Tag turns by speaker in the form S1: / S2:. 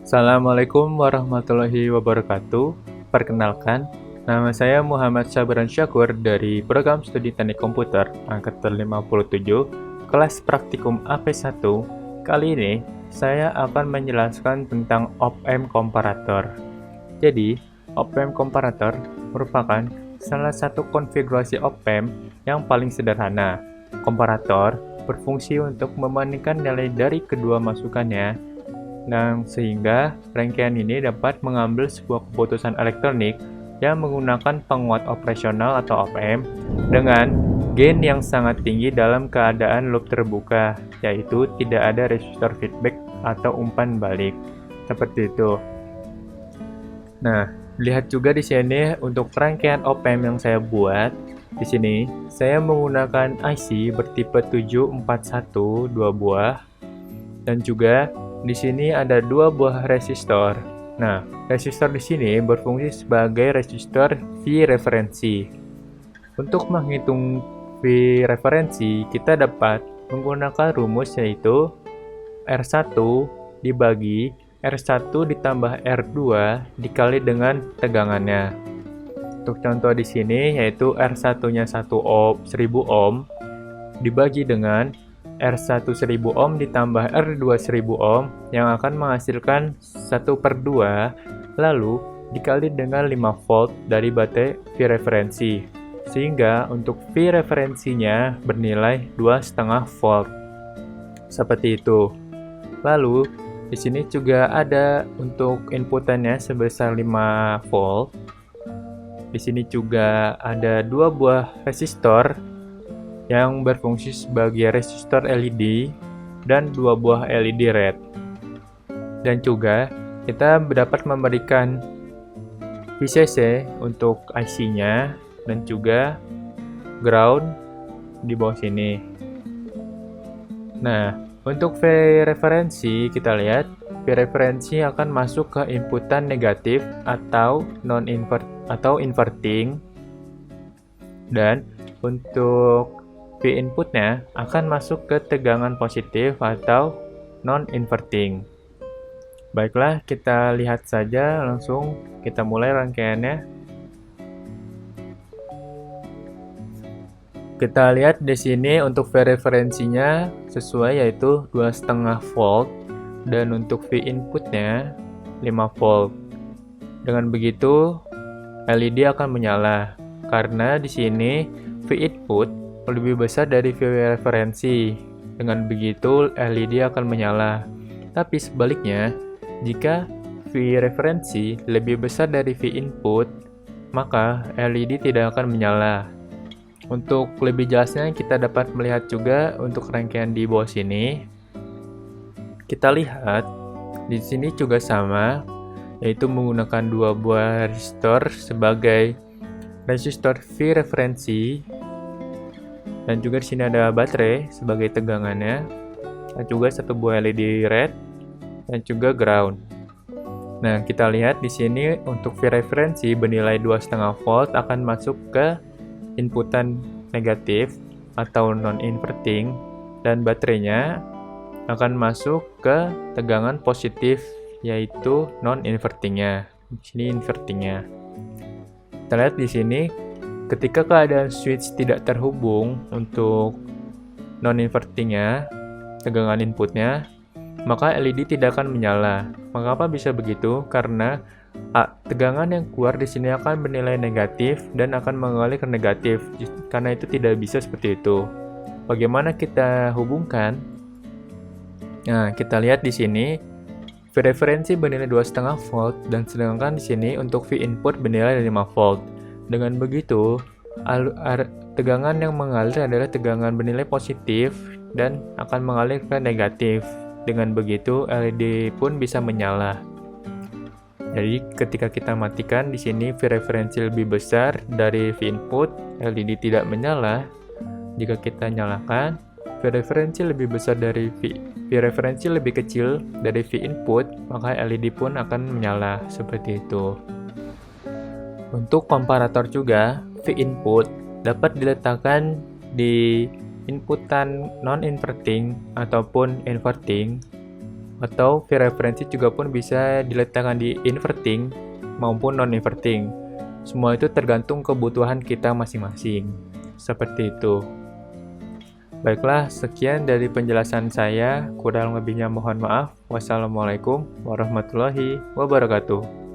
S1: Assalamualaikum warahmatullahi wabarakatuh. Perkenalkan, nama saya Muhammad Sabran Syakur dari Program Studi Teknik Komputer Angkatan 57, kelas praktikum AP1. Kali ini, saya akan menjelaskan tentang op-amp komparator. Jadi, op-amp komparator merupakan salah satu konfigurasi op-amp yang paling sederhana. Komparator berfungsi untuk membandingkan nilai dari kedua masukannya sehingga rangkaian ini dapat mengambil sebuah keputusan elektronik yang menggunakan penguat operasional atau op-amp dengan gain yang sangat tinggi dalam keadaan loop terbuka, yaitu tidak ada resistor feedback atau umpan balik. Seperti itu. Nah, lihat juga di sini untuk rangkaian op-amp yang saya buat. Di sini saya menggunakan IC bertipe 741 2 buah dan juga di sini ada 2 buah resistor. Nah, resistor di sini berfungsi sebagai resistor V referensi. Untuk menghitung V referensi, kita dapat menggunakan rumus yaitu R1 dibagi R1 ditambah R2 dikali dengan tegangannya. Untuk contoh di sini yaitu R1-nya 1 ohm, 1000 ohm dibagi dengan R1 1000 ohm ditambah R2 1000 ohm yang akan menghasilkan 1/2 lalu dikali dengan 5 volt dari baterai V referensi sehingga untuk V referensinya bernilai 2,5 volt. Seperti itu. Lalu di sini juga ada untuk inputannya sebesar 5 volt. Di sini juga ada 2 buah resistor yang berfungsi sebagai resistor LED dan 2 buah LED red. Dan juga kita dapat memberikan VCC untuk IC-nya dan juga ground di bawah sini. Nah, untuk V referensi kita lihat V referensi akan masuk ke inputan negatif atau inverting, dan untuk V inputnya akan masuk ke tegangan positif atau non-inverting. Baiklah, kita lihat saja langsung kita mulai rangkaiannya. Kita lihat di sini untuk V referensinya sesuai yaitu 2,5 volt dan untuk V inputnya 5 volt. Dengan begitu LED akan menyala karena di sini V input lebih besar dari V referensi. Dengan begitu LED akan menyala. Tapi sebaliknya, jika V referensi lebih besar dari V input, maka LED tidak akan menyala. Untuk lebih jelasnya kita dapat melihat juga untuk rangkaian di bawah sini. Kita lihat di sini juga sama, yaitu menggunakan 2 buah resistor sebagai resistor V referensi. Dan juga di sini ada baterai sebagai tegangannya, dan juga 1 buah LED red, dan juga ground. Nah, kita lihat di sini untuk V referensi bernilai 2,5 volt akan masuk ke inputan negatif atau non-inverting, dan baterainya akan masuk ke tegangan positif yaitu non-invertingnya. Di sini invertingnya. Kita lihat di sini. Ketika keadaan switch tidak terhubung untuk non-invertingnya, tegangan inputnya, maka LED tidak akan menyala. Mengapa bisa begitu? Karena tegangan yang keluar di sini akan bernilai negatif dan akan mengalir ke negatif. Karena itu tidak bisa seperti itu. Bagaimana kita hubungkan? Nah, kita lihat di sini V referensi bernilai 2,5 volt dan sedangkan di sini untuk V input bernilai 5 volt. Dengan begitu, tegangan yang mengalir adalah tegangan bernilai positif dan akan mengalir ke negatif. Dengan begitu, LED pun bisa menyala. Jadi, ketika kita matikan di sini V referensi lebih besar dari V input, LED tidak menyala. Jika kita nyalakan, V referensi lebih besar dari V referensi lebih kecil dari V input, maka LED pun akan menyala seperti itu. Untuk komparator juga, V input dapat diletakkan di inputan non-inverting ataupun inverting Atau V referensi juga pun bisa diletakkan di inverting maupun non-inverting. Semua itu tergantung kebutuhan kita masing-masing. Seperti itu. Baiklah, sekian dari penjelasan saya. Kurang lebihnya mohon maaf. Wassalamualaikum warahmatullahi wabarakatuh.